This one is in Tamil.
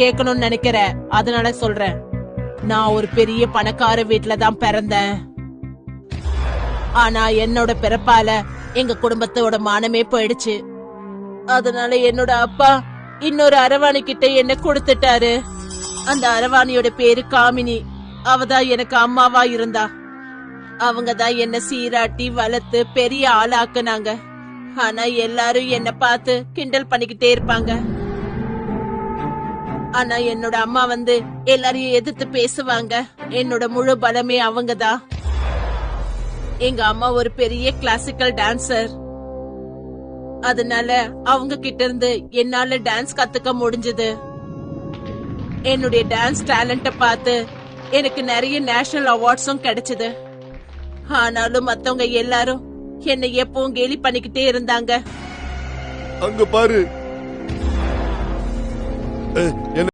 கேட்கணும்னு நினைக்கிற, அதனால சொல்றேன். நான் ஒரு பெரிய பணக்கார வீட்டுல தான் பிறந்தேன். ஆனா என்னோட பிறப்பால எங்க குடும்பத்தோட மானமே போயிடுச்சு. அதனால என்னோட அப்பா இன்னொரு அரவாணி கிட்ட என்ன கொடுத்துட்டாரு. அந்த அரவாணியோட பேரு காமினி. அவதான் எனக்கு அம்மாவா இருந்தா. அவங்கதான் என்ன சீராட்டி வளர்த்து பெரிய ஆளாக்குனாங்க. ஆனா எல்லாரும் என்ன பார்த்து கிண்டல் பண்ணிக்கிட்டே இருப்பாங்க. ஆனா என்னோட அம்மா எல்லாரையும் எதிர்த்து பேசுவாங்க. என்னோட முழு பலமே அவங்கதான். எங்க அம்மா ஒரு பெரிய கிளாசிக்கல் டான்சர். அதனால அவங்க கிட்ட இருந்து என்னால டான்ஸ் கத்துக்க முடிஞ்சது. என்னுடைய டான்ஸ் டேலண்ட பார்த்து எனக்கு நிறைய நேஷனல் அவார்ட்ஸும் கிடைச்சது. ஆனாலும் மத்தவங்க எல்லாரும் என்னை எப்பவும் கேலி பண்ணிக்கிட்டே இருந்தாங்க. அங்க பாரு,